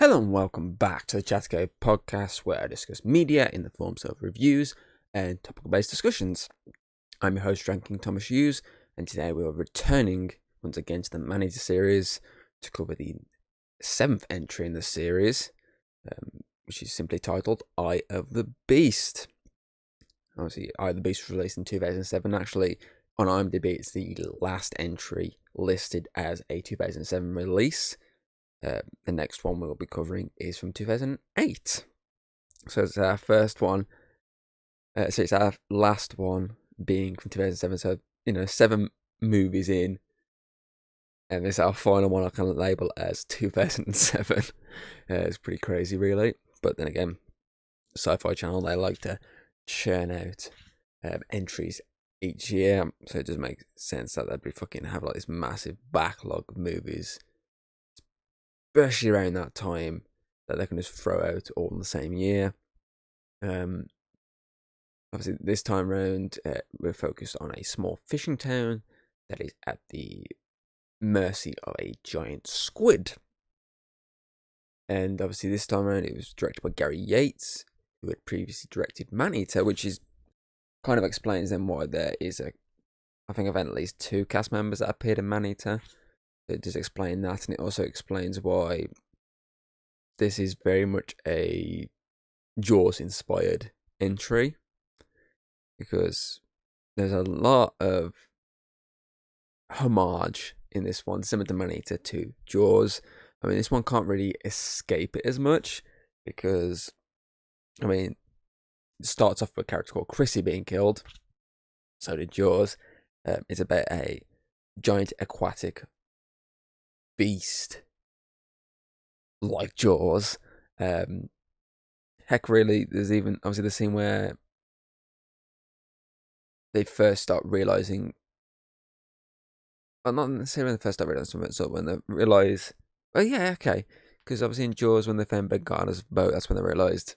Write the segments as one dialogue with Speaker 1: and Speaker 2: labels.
Speaker 1: Hello and welcome back to the Chatco podcast, where I discuss media in the forms of reviews and topical-based discussions. I'm your host, Ranking Thomas Hughes, and today we are returning once again to the Maneater series to cover the 7th entry in the series, which is simply titled Eye of the Beast. Obviously, Eye of the Beast was released in 2007. Actually, on IMDb, it's the last entry listed as a 2007 release. The next one we'll be covering is from 2008. So it's our first one. So it's our last one being from 2007. So, 7 movies in. And this is our final one I can label as 2007. It's pretty crazy, really. But then again, Sci-Fi Channel, they like to churn out entries each year. So it does make sense that they'd be have like this massive backlog of movies, especially around that time, that they can just throw out all in the same year. Obviously, this time round, we're focused on a small fishing town that is at the mercy of a giant squid. And obviously, this time around, it was directed by Gary Yates, who had previously directed Maneater, which is kind of explains then why there is I think I've had at least 2 cast members that appeared in Maneater. It does explain that, and it also explains why this is very much a Jaws-inspired entry, because there's a lot of homage in this one, similar to Maneater, to Jaws. I mean, this one can't really escape it as much, because, it starts off with a character called Chrissy being killed. So did Jaws. It's about a giant aquatic beast like Jaws. Heck, really, there's even obviously the scene where they first start realizing, well, not necessarily when they first start realizing, but when they realize, oh yeah, okay, because obviously in Jaws, when they found Ben Garner's boat, that's when they realized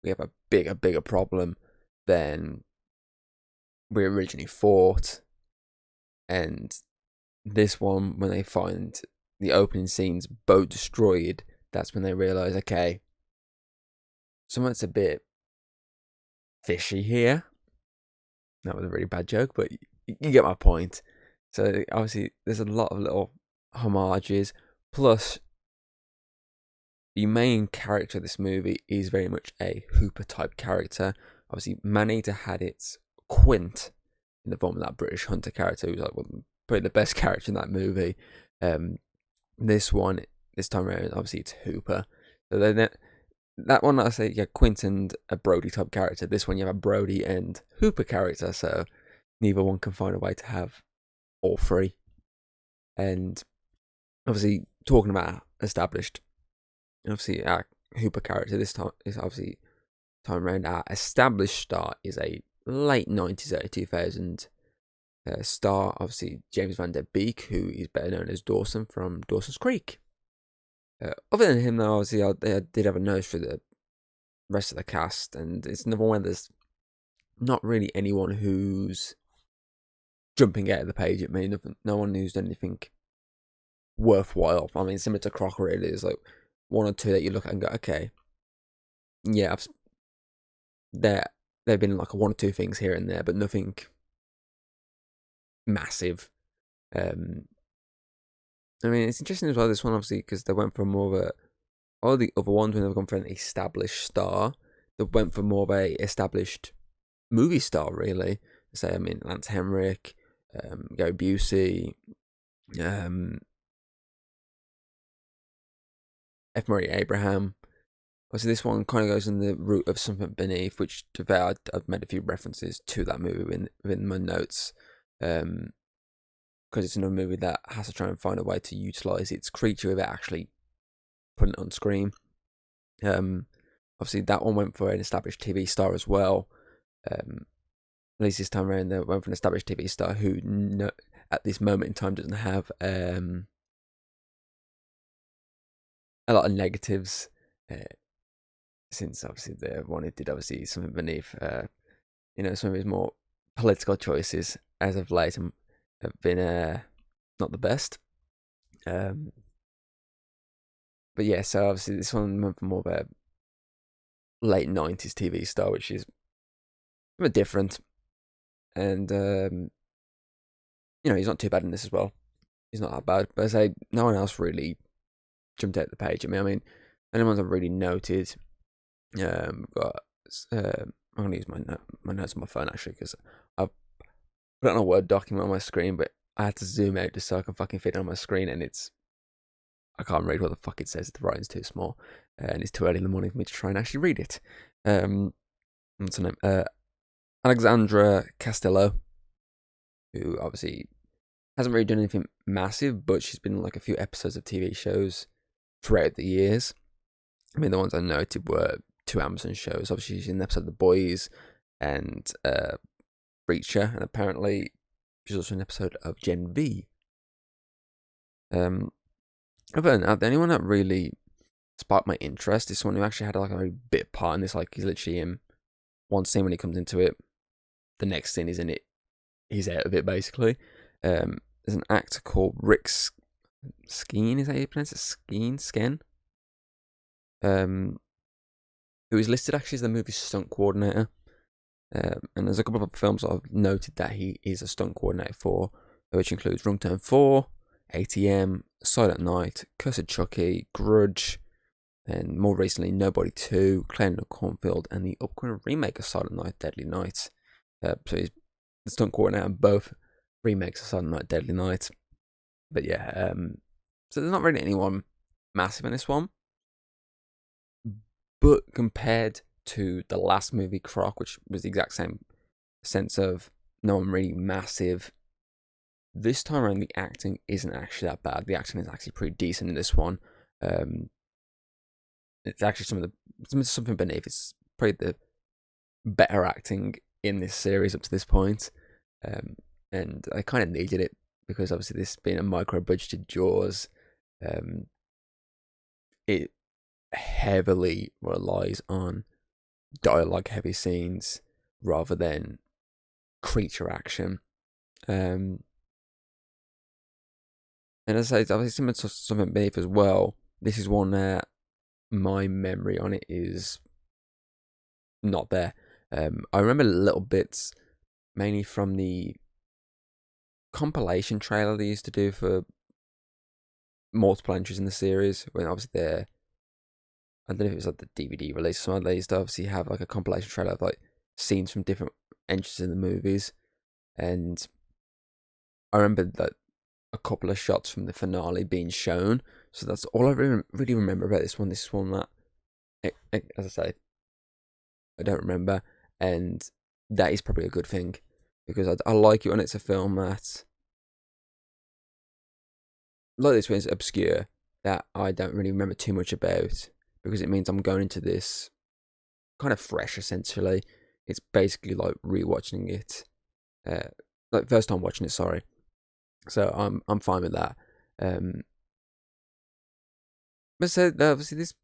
Speaker 1: we have a bigger problem than we originally thought. And this one, when they find the opening scene's boat destroyed, that's when they realize, okay, something's a bit fishy here. That was a really bad joke, but you get my point. So obviously, there's a lot of little homages. Plus, the main character of this movie is very much a Hooper type character. Obviously, Maneater had its Quint in the form of that British hunter character, who's like probably the best character in that movie. This time around, obviously it's Hooper. So then that one, I say, yeah, Quint and a Brody type character. This one, you have a Brody and Hooper character. So neither one can find a way to have all 3. And obviously, talking about established, obviously our Hooper character this time is obviously time around. Our established star is a late 90s, early 2000 star, obviously James Van Der Beek, who is better known as Dawson from Dawson's Creek. Other than him, though, obviously I did have a nose for the rest of the cast, and it's another one where there's not really anyone who's jumping out of the page at me. No one who's done anything worthwhile. I mean, similar to Crocker, really, there's like 1 or 2 that you look at and go, okay, yeah, there've been like 1 or 2 things here and there, but nothing massive. It's interesting as well, this one, obviously, because they went for more of all the other ones, when they've gone for an established star, they went for more of a established movie star, really. Say, Lance Henrik, Gary Busey, F. Murray Abraham. Obviously, this one kind of goes in the route of Something Beneath, which I've made a few references to that movie within my notes. Because it's another movie that has to try and find a way to utilize its creature without actually putting it on screen. Obviously, that one went for an established TV star as well. At least this time around, they went for an established TV star who, at this moment in time, doesn't have a lot of negatives. Since obviously the one who did obviously Something Beneath, some of his more political choices as of late have been not the best. But but yeah, so obviously this one went for more of a late 90s TV star, which is a bit different. And, he's not too bad in this as well. He's not that bad. But I say, no one else really jumped out the page at me. I mean, anyone I've really noted, got, I'm going to use my notes on my phone actually, because I've put it on a Word document on my screen, but I had to zoom out just so I can fucking fit it on my screen, and I can't read what the fuck it says. The writing's too small, and it's too early in the morning for me to try and actually read it. What's her name? Alexandra Castello, who obviously hasn't really done anything massive, but she's been in like a few episodes of TV shows throughout the years. I mean, the ones I noted were two Amazon shows. Obviously, she's in the episode of The Boys and Reacher, and apparently she's also in an episode of Gen V. Other than that, the only one that really sparked my interest is someone who actually had like a very bit part in this. Like, he's literally in one scene when he comes into it, the next scene he's in it, he's out of it basically. There's an actor called Rick Skeen, is that how you pronounce it? Skeen? Who is listed actually as the movie's stunt coordinator. And there's a couple of films that I've noted that he is a stunt coordinator for, which includes Wrong Turn 4, ATM, Silent Night, Cursed Chucky, Grudge, and more recently Nobody 2, Clan in the Cornfield, and the upcoming remake of Silent Night, Deadly Night. So he's the stunt coordinator on both remakes of Silent Night, Deadly Night. But yeah, so there's not really anyone massive in this one. But compared to the last movie, Croc, which was the exact same sense of no one really massive, this time around the acting isn't actually that bad. The acting is actually pretty decent in this one. It's actually something beneath. It's probably the better acting in this series up to this point. And I kind of needed it because obviously this being a micro-budgeted Jaws, it heavily relies on dialogue-heavy scenes rather than creature action. And as I say, it's obviously something beneath as well. This is one that my memory on it is not there. I remember little bits, mainly from the compilation trailer they used to do for multiple entries in the series. When obviously I don't know if it was like the DVD release or something. They used to obviously have like a compilation trailer of like scenes from different entries in the movies, and I remember that a couple of shots from the finale being shown. So that's all I really remember about this one. This is one that, as I say, I don't remember, and that is probably a good thing because I like it when it's a film that, like this one, is obscure, that I don't really remember too much about, because it means I'm going into this kind of fresh, essentially. It's basically like rewatching it, like first time watching it. Sorry, so I'm fine with that. But so obviously this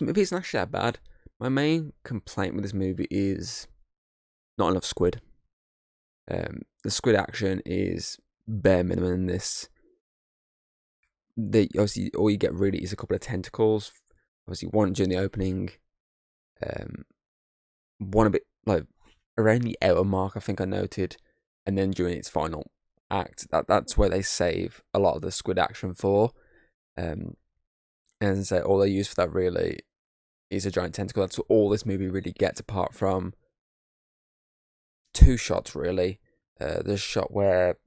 Speaker 1: movie isn't actually that bad. My main complaint with this movie is not enough squid. The squid action is bare minimum in this. Obviously all you get really is a couple of tentacles. Obviously one during the opening, one a bit like around the outer mark, I think I noted, and then during its final act, that's where they save a lot of the squid action for. And so all they use for that really is a giant tentacle. That's all this movie really gets, apart from two shots really. There's a shot where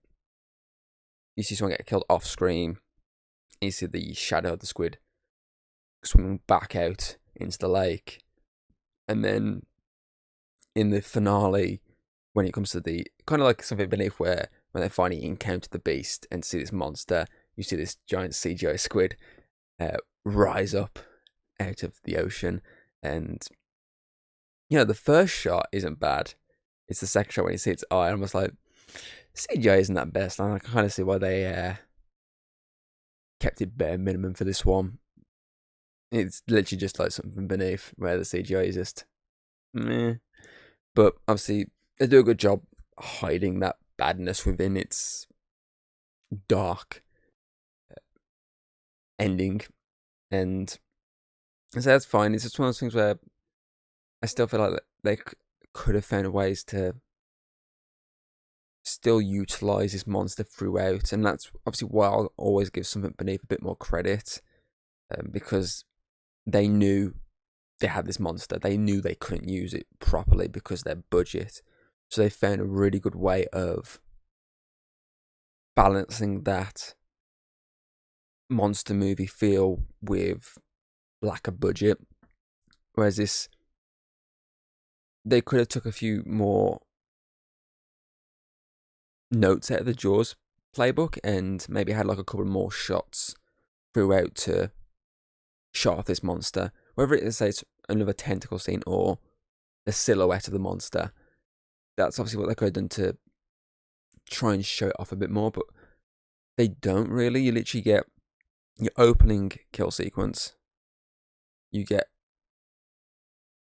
Speaker 1: you see someone get killed off screen. You see the shadow of the squid swimming back out into the lake, and then in the finale, when it comes to the kind of like something beneath, where when they finally encounter the beast and see this monster, you see this giant CGI squid rise up out of the ocean. And the first shot isn't bad. It's the second shot when you see its eye. I'm just like, CGI isn't that best, and I can kind of see why they kept it bare minimum for this one. It's literally just like something beneath, where the CGI is just meh. But obviously they do a good job hiding that badness within its dark ending. And I say that's fine. It's just one of those things where I still feel like they could have found ways to still utilize this monster throughout, and that's obviously why I'll always give something beneath a bit more credit, because they knew they had this monster. They knew they couldn't use it properly because of their budget, so they found a really good way of balancing that monster movie feel with lack of budget. Whereas this, they could have took a few more notes out of the Jaws playbook and maybe had like a couple more shots throughout to show off this monster. Whether it is, say, it's another tentacle scene or the silhouette of the monster, that's obviously what they could have done to try and show it off a bit more, but they don't really. You literally get your opening kill sequence. You get,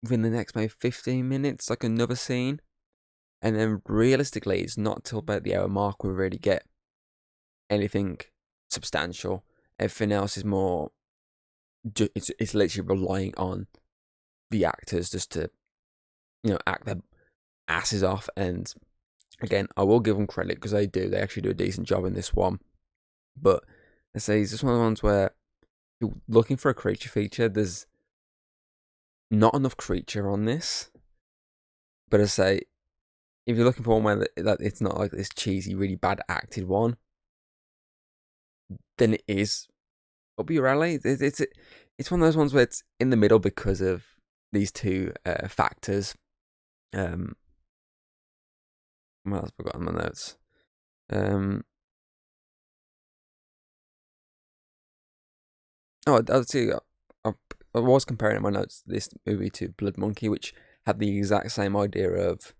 Speaker 1: within the next maybe 15 minutes, like another scene. And then realistically, it's not till about the hour mark we really get anything substantial. Everything else is more, it's literally relying on the actors just to, act their asses off. And again, I will give them credit because they do. They actually do a decent job in this one. But I say it's just one of the ones where you're looking for a creature feature. There's not enough creature on this. But I say, if you're looking for one where that it's not like this cheesy, really bad acted one, then it is up your alley. It's one of those ones where it's in the middle because of these two factors. What else have I got on my notes? I'll see. I was comparing in my notes this movie to Blood Monkey, which had the exact same idea of,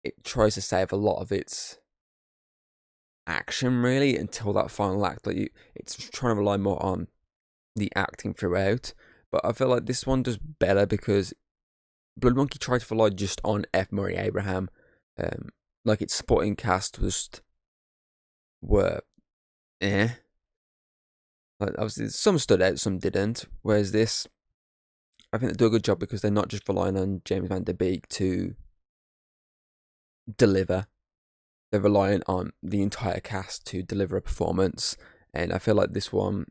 Speaker 1: it tries to save a lot of its action really until that final act. Like it's trying to rely more on the acting throughout. But I feel like this one does better because Blood Monkey tried to rely just on F. Murray Abraham. Like its supporting cast were like obviously some stood out, some didn't. Whereas this, I think they do a good job because they're not just relying on James Van Der Beek to deliver. They're relying on the entire cast to deliver a performance. And I feel like this one,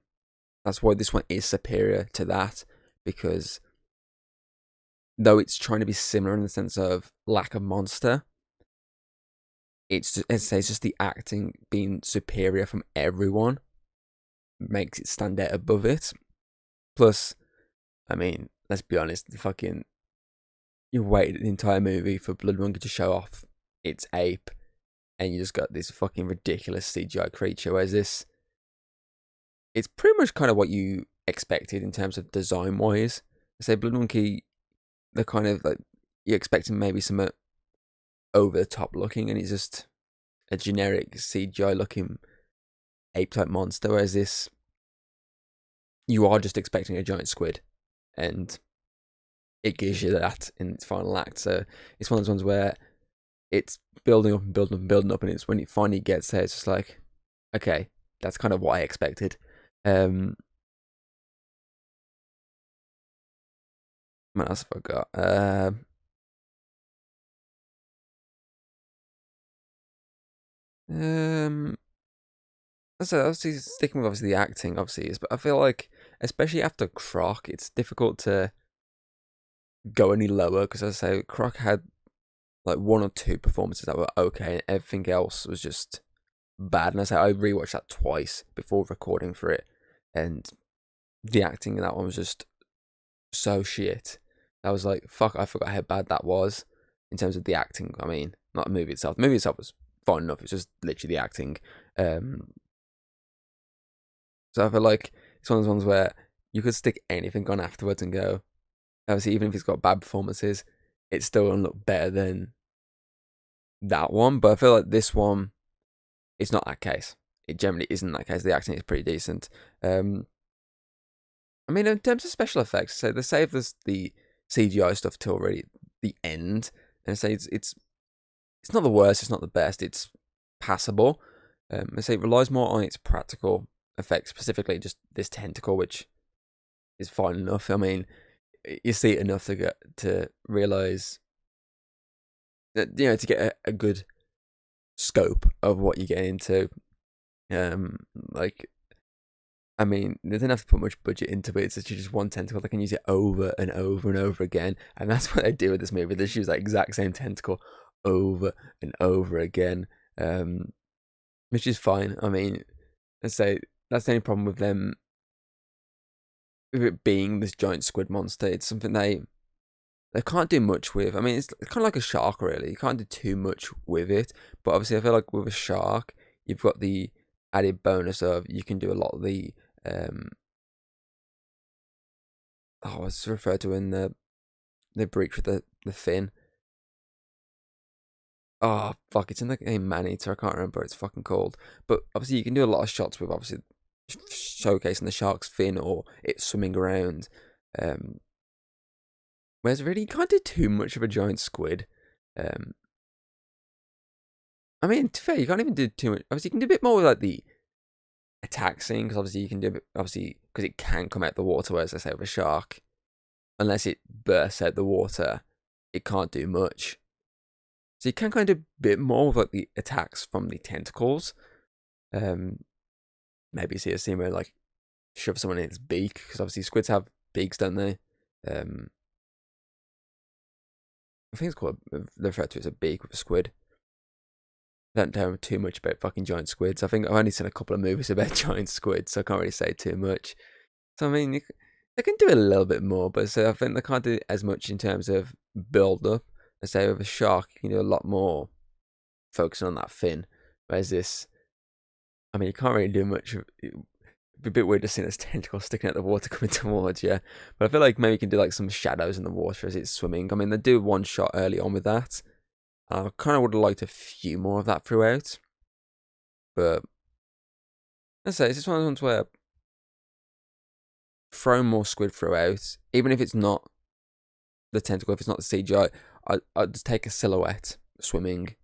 Speaker 1: that's why this one is superior to that, because though it's trying to be similar in the sense of lack of monster, it's just, as I say, it's just the acting being superior from everyone makes it stand out above it. Plus, I mean, let's be honest, you waited the entire movie for Blood Monkey to show off its ape, and you just got this fucking ridiculous CGI creature. Whereas this, it's pretty much kind of what you expected in terms of design wise. I say Blood Monkey, they're kind of like, you're expecting maybe some over the top looking, and it's just a generic CGI looking ape type monster. Whereas this, you are just expecting a giant squid, and it gives you that in its final act. So it's one of those ones where it's building up and building up and building up, and it's when it finally gets there, it's just like, okay, that's kind of what I expected. What else have I got? So obviously sticking with obviously the acting, obviously is, but I feel like especially after Croc, it's difficult to go any lower because, as I say, Croc had like one or two performances that were okay, and everything else was just bad. And I say I rewatched that twice before recording for it, and the acting in that one was just so shit. I was like, fuck, I forgot how bad that was in terms of the acting. I mean, not the movie itself. The movie itself was fine enough. It's just literally the acting. So I feel like it's one of those ones where you could stick anything on afterwards and go, obviously, even if it's got bad performances, it's still going to look better than that one. But I feel like this one, it's not that case. It generally isn't that case. The acting is pretty decent. I mean, in terms of special effects, so they save the CGI stuff till really the end, and I say it's not the worst, it's not the best, it's passable. I say it relies more on its practical effects, specifically just this tentacle, which is fine enough. I mean, you see it enough to realize that, to get a good scope of what you get into. Like, I mean, they didn't have to put much budget into it. It's just one tentacle. They can use it over and over and over again, and that's what they do with this movie. They just use that exact same tentacle over and over again, which is fine. I mean, let's say that's the only problem with them, with it being this giant squid monster. It's something they can't do much with. I mean, it's kind of like a shark, really. You can't do too much with it, but obviously, I feel like with a shark, you've got the added bonus of you can do a lot of the what's referred to in the breach with the fin. Oh fuck, it's in the game Maneater. I can't remember what it's fucking called. But obviously, you can do a lot of shots with obviously showcasing the shark's fin or it swimming around. Whereas really, you can't do too much of a giant squid. I mean, to be fair, you can't even do too much. Obviously, you can do a bit more with like the attack scene, because obviously you can do it, obviously, because it can come out the water, whereas I say with a shark, unless it bursts out the water, it can't do much. So you can kind of do a bit more with like the attacks from the tentacles. Maybe see a scene where like shove someone in its beak, because obviously squids have beaks, don't they? I think it's called, they refer to it as a beak with a squid. I don't know too much about fucking giant squids. I think I've only seen a couple of movies about giant squids, so I can't really say too much. So I mean, they can do a little bit more, but so I think they can't do as much in terms of build up. I say with a shark, you can do a lot more focusing on that fin. Whereas this, I mean, you can't really do much. It'd be a bit weird to see this tentacle sticking out the water coming towards you. But I feel like maybe you can do like some shadows in the water as it's swimming. I mean, they do one shot early on with that. I kind of would have liked a few more of that throughout. But let's say it's just one of those ones where throw more squid throughout, even if it's not the tentacle, if it's not the CGI, I'd just take a silhouette swimming,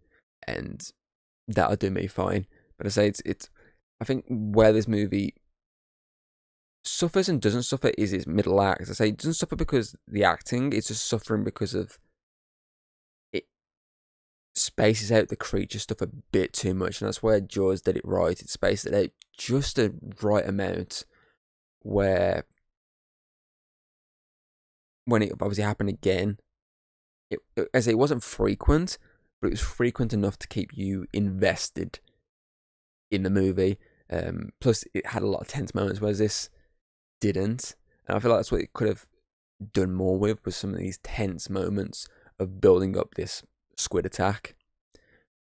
Speaker 1: and that'll do me fine. But I say it's I think where this movie suffers and doesn't suffer is its middle act. I say it doesn't suffer because the acting, it's just suffering because of it spaces out the creature stuff a bit too much, and that's where Jaws did it right. It spaced it out just the right amount where when it obviously happened again, as it wasn't frequent, but it was frequent enough to keep you invested in the movie. Plus, it had a lot of tense moments, whereas this didn't. And I feel like that's what it could have done more with, was some of these tense moments of building up this squid attack.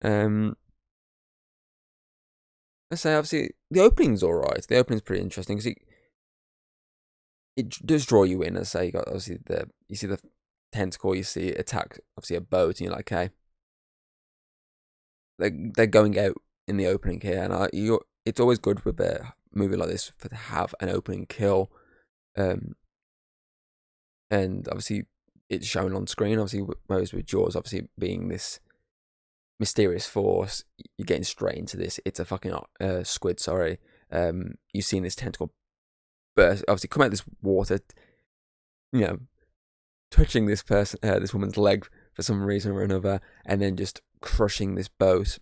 Speaker 1: Let's say, obviously, the opening's alright. The opening's pretty interesting, because it does draw you in. As I say, you got obviously you see the tentacle, you see it attack obviously a boat, and you're like, okay, they're going out in the opening here, and it's always good with a movie like this to have an opening kill, and obviously it's shown on screen. Obviously, whereas with Jaws, obviously being this mysterious force, you're getting straight into this. It's a fucking squid. Sorry, you've seen this tentacle burst, obviously come out of this water, touching this woman's leg for some reason or another, and then just crushing this boat.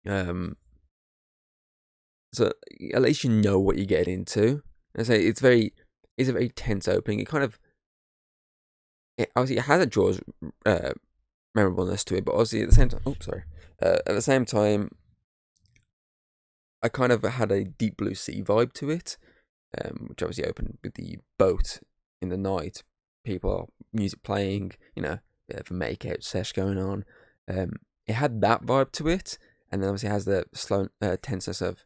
Speaker 1: So at least you know what you get into. I say it's a very tense opening. Obviously it has a Jaws memorableness to it, but obviously at the same time, at the same time, I kind of had a Deep Blue Sea vibe to it, which obviously opened with the boat in the night, people, music playing, bit of a make-out sesh going on. It had that vibe to it, and then obviously it has the slow tenseness of,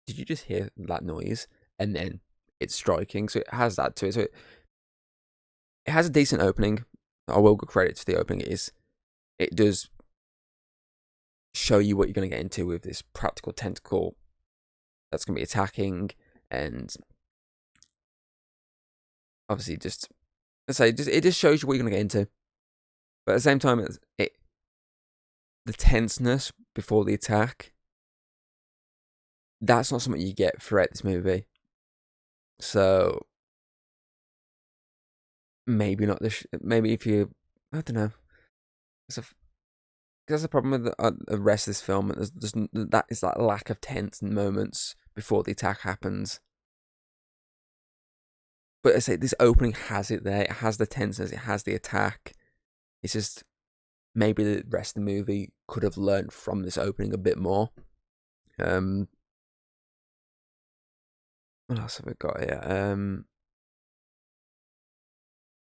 Speaker 1: did you just hear that noise? And then it's striking, so it has that to it. So it has a decent opening. I will give credit to the opening. It does show you what you're going to get into with this practical tentacle that's going to be attacking, and obviously it just shows you what you're going to get into. But at the same time, the tenseness before the attack that's not something you get throughout this movie. So maybe not this. Maybe if you, I don't know. That's the problem with the rest of this film. That is that lack of tense moments before the attack happens. But I say this opening has it there. It has the tenseness. It has the attack. It's just maybe the rest of the movie could have learned from this opening a bit more. What else have we got here?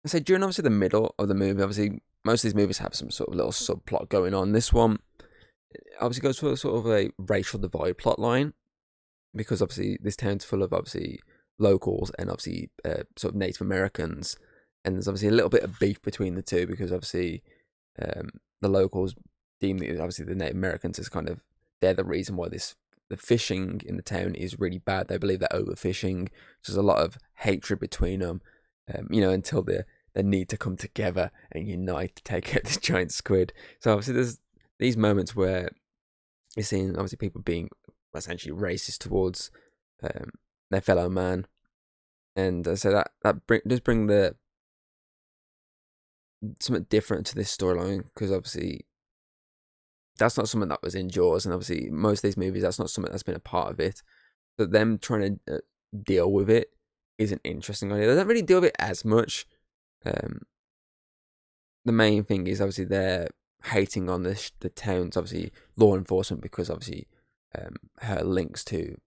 Speaker 1: I say during obviously the middle of the movie, obviously most of these movies have some sort of little subplot going on. This one obviously goes for sort of a racial divide plot line, because obviously this town's full of obviously locals and obviously sort of Native Americans, and there's obviously a little bit of beef between the two, because obviously the locals deem that obviously the Native Americans is kind of, they're the reason why the fishing in the town is really bad. They believe they're overfishing. So there's a lot of hatred between them, until they need to come together and unite to take out this giant squid. So obviously there's these moments where you're seeing obviously people being essentially racist towards their fellow man, and so that does bring something different to this storyline, because obviously that's not something that was in Jaws, and obviously most of these movies that's not something that's been a part of it. But them trying to deal with it is an interesting idea. They don't really deal with it as much. The main thing is obviously they're hating on the town's obviously law enforcement, because obviously her links to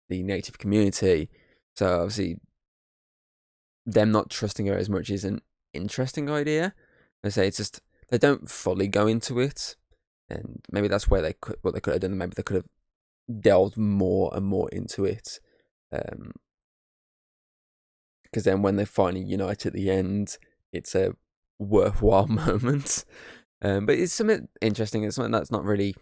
Speaker 1: the native community. So obviously them not trusting her as much is an interesting idea. I say it's just they don't fully go into it, and maybe that's where what they could have done. Maybe they could have delved more and more into it, because then when they finally unite at the end, it's a worthwhile moment. But it's something interesting. It's something that's not really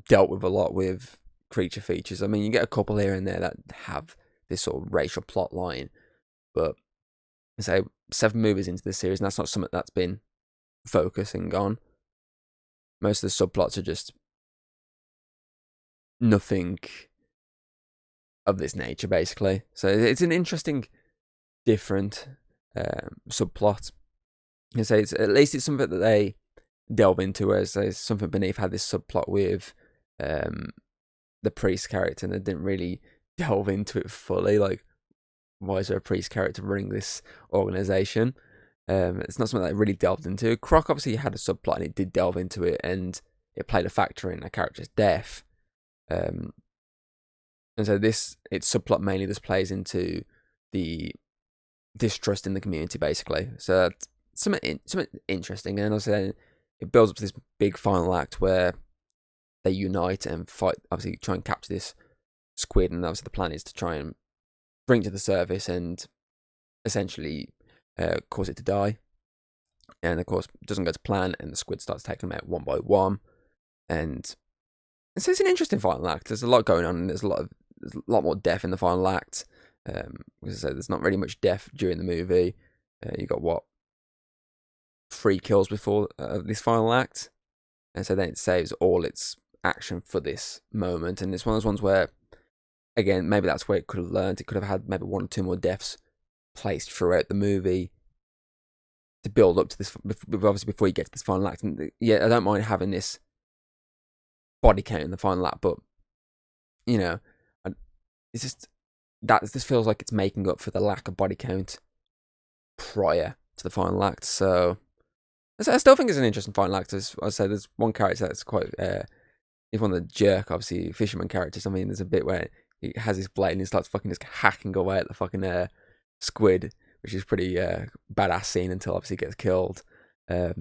Speaker 1: dealt with a lot with creature features. I mean, you get a couple here and there that have this sort of racial plot line, but I say 7 movies into this series, and that's not something that's been focusing on. Most of the subplots are just nothing of this nature, basically. So it's an interesting, different subplot. I say at least it's something that they delve into, whereas there's something beneath had this subplot with the priest character, and they didn't really delve into it fully. Like, why is there a priest character running this organization? It's not something that I really delved into. Croc obviously had a subplot, and it did delve into it, and it played a factor in a character's death. And so its subplot mainly just plays into the distrust in the community, basically. So that's something interesting, and also it builds up to this big final act where they unite and fight. Obviously, try and capture this squid, and obviously the plan is to try and bring it to the surface and essentially cause it to die. And of course, it doesn't go to plan, and the squid starts taking them out one by one. And so it's an interesting final act. There's a lot going on, and there's a lot more death in the final act. As I said, there's not really much death during the movie. You got 3 kills before this final act, and so then it saves all its action for this moment. And it's one of those ones where, again, maybe that's where it could have learned. It could have had maybe 1 or 2 more deaths placed throughout the movie to build up to this, obviously before you get to this final act. And yeah, I don't mind having this body count in the final act, but it's just that this feels like it's making up for the lack of body count prior to the final act. So I still think it's an interesting final act. As I said, there's one character that's quite he's one of the jerk, obviously, fisherman characters. I mean, there's a bit where he has his blade and he starts fucking just hacking away at the fucking squid, which is pretty badass scene until obviously he gets killed. I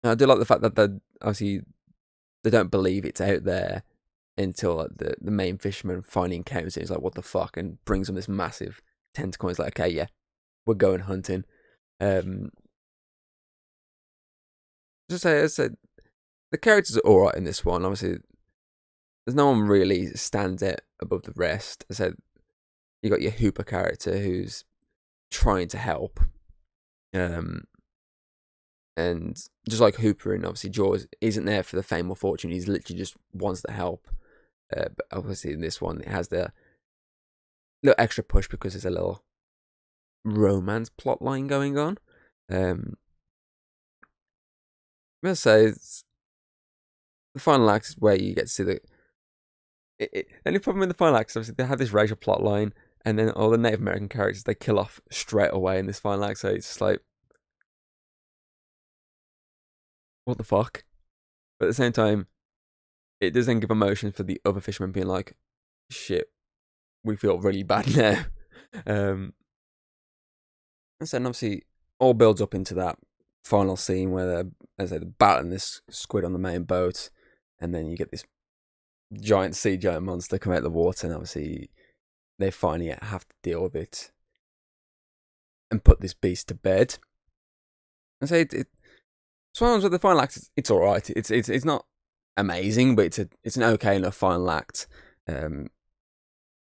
Speaker 1: do like the fact that they don't believe it's out there until like, the main fisherman finally encounters it. He's like, what the fuck? And brings him this massive tentacle. He's like, okay, yeah, we're going hunting. Just say, the characters are alright in this one. Obviously, there's no one really stands out above the rest. I said, you got your Hooper character who's trying to help. And just like Hooper and obviously Jaws isn't there for the fame or fortune. He's literally just wants to help. But obviously in this one, it has the little extra push because there's a little romance plot line going on. Let's say the final act is where you get to see the only problem with the final act is obviously they have this racial plot line, and then all the Native American characters they kill off straight away in this final act. So it's just like, what the fuck? But at the same time, it does then give emotion for the other fishermen being like, shit, we feel really bad now. And so obviously all builds up into that final scene where they're, as I say, they're battling this squid on the main boat, and then you get this giant sea giant monster come out of the water, and obviously they finally have to deal with it and put this beast to bed. And so it's one of those with the final act. It's all right. It's not amazing, but it's an okay enough final act. As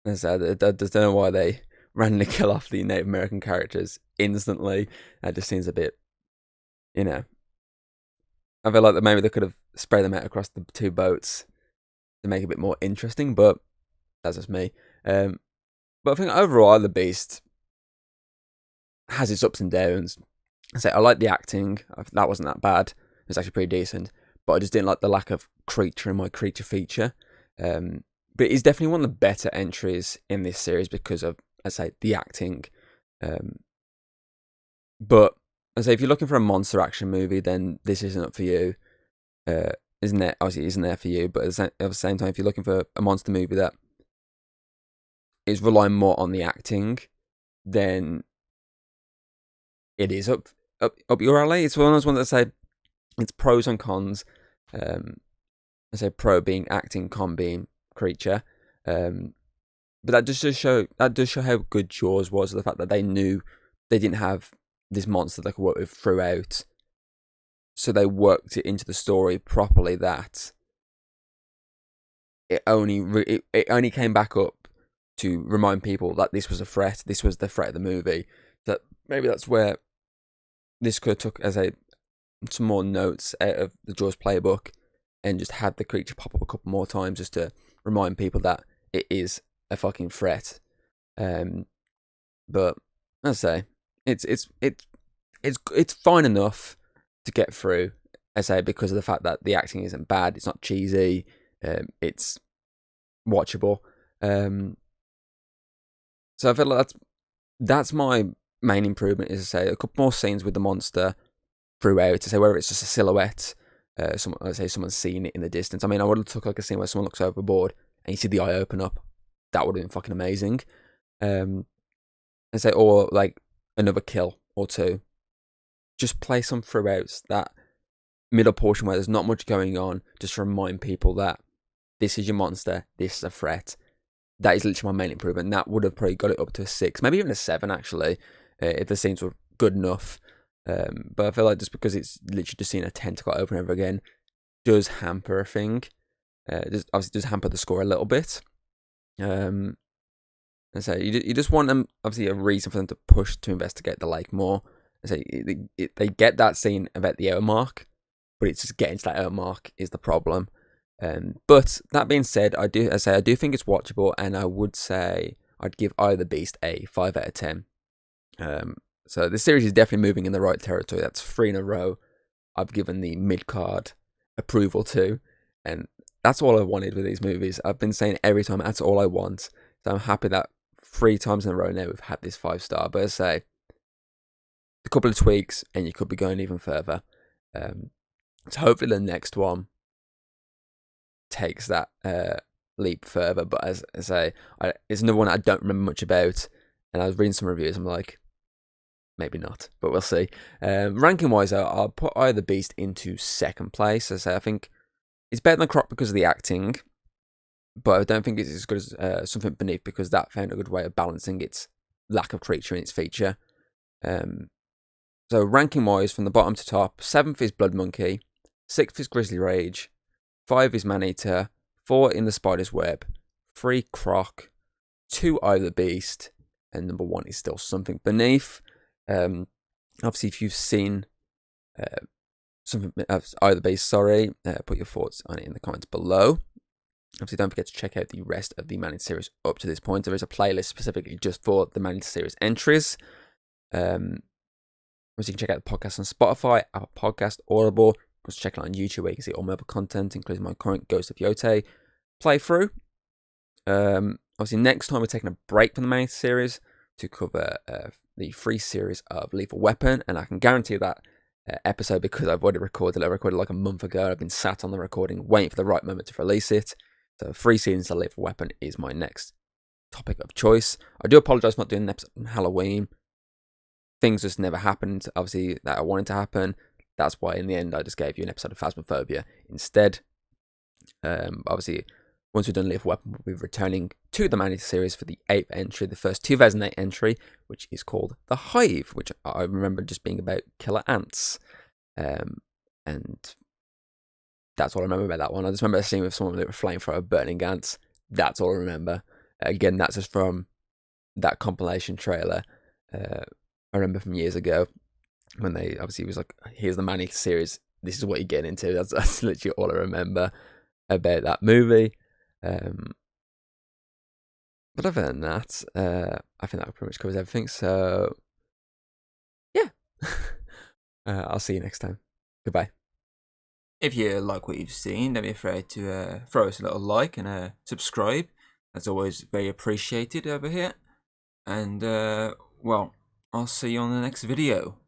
Speaker 1: I said, I don't know why they randomly kill off the Native American characters instantly. That just seems a bit, you know. I feel like that maybe they could have spread them out across the two boats to make it a bit more interesting, but that's just me. But I think overall, the Beast has its ups and downs. I like the acting. That wasn't that bad. It was actually pretty decent. But I just didn't like the lack of creature in my creature feature. But it's definitely one of the better entries in this series because of, I say, the acting. But I say, if you're looking for a monster action movie, then this isn't up for you. Isn't there? Obviously, it isn't there for you. But at the same time, if you're looking for a monster movie that is relying more on the acting, then it is up your alley. It's one of those ones that say it's pros and cons. I say pro being acting, con being creature. But that does show how good Jaws was. The fact that they knew they didn't have this monster they could work with throughout, so they worked it into the story properly. That it only came back up to remind people that this was a threat. This was the threat of the movie. That maybe that's where this could have took as some more notes out of the Jaws playbook and just had the creature pop up a couple more times just to remind people that it is a fucking threat. But as I say, it's fine enough to get through. As I say, because of the fact that the acting isn't bad, it's not cheesy, it's watchable. So I feel like that's my main improvement. Is to say a couple more scenes with the monster throughout. To say whether it's just a silhouette, someone's seen it in the distance. I mean, I would have took like a scene where someone looks overboard and you see the eye open up. That would have been fucking amazing. And say, or like another kill or two. Just play some throughout that middle portion where there's not much going on. Just to remind people that this is your monster. This is a threat. That is literally my main improvement. And that would have probably got it up to a 6, maybe even a 7 actually, if the scenes were good enough. But I feel like just because it's literally just seeing a tentacle over and over again does hamper a thing. Obviously does hamper the score a little bit. And so you just want them, obviously a reason for them to push to investigate the lake more. And so they get that scene about the hour mark, but it's just getting to that hour mark is the problem. But that being said, I do think it's watchable, and I would say I'd give either Beast a 5 out of 10. So the series is definitely moving in the right territory. That's 3 in a row I've given the mid-card approval to, and that's all I wanted with these movies. I've been saying every time that's all I want. So I'm happy that 3 times in a row now we've had this 5-star. But as I say, a couple of tweaks and you could be going even further. So hopefully the next one takes that leap further. But as I say, it's another one I don't remember much about, and I was reading some reviews. I'm like, maybe not, but we'll see. Ranking wise, I'll put either Beast into second place. As I say, I think it's better than Croc because of the acting, but I don't think it's as good as Something Beneath because that found a good way of balancing its lack of creature in its feature. So ranking wise, from the bottom to top, 7th is Blood Monkey, 6th is Grizzly Rage, 5 is Maneater, 4 In the Spider's Web, 3 Croc, 2 Either Beast, and number 1 is still Something Beneath. Obviously, if you've seen Something Either Beast, put your thoughts on it in the comments below. Obviously, don't forget to check out the rest of the Man series up to this point. There is a playlist specifically just for the Man series entries. Obviously, you can check out the podcast on Spotify, Apple Podcast, Audible. Also check it out on YouTube where you can see all my other content, including my current Ghost of Yote playthrough. Obviously, next time we're taking a break from the main series to cover the free series of Lethal Weapon, and I can guarantee that episode, because I've already recorded it. I recorded like a month ago. I've been sat on the recording, waiting for the right moment to release it. So, free seasons of Lethal Weapon is my next topic of choice. I do apologise for not doing an episode on Halloween. Things just never happened, obviously, that I wanted to happen. That's why, in the end, I just gave you an episode of Phasmophobia instead. Obviously, once we've done Lethal Weapon, we'll be returning to the Man series for the 8th entry, the first 2008 entry, which is called The Hive, which I remember just being about killer ants. And that's all I remember about that one. I just remember a scene with someone with a flamethrower burning ants. That's all I remember. Again, that's just from that compilation trailer I remember from years ago, when they obviously was like, here's the Man series, this is what you get into. That's literally all I remember about that movie. But other than that, I think that pretty much covers everything. So, yeah. I'll see you next time. Goodbye.
Speaker 2: If you like what you've seen, don't be afraid to throw us a little like and subscribe. That's always very appreciated over here. And, well, I'll see you on the next video.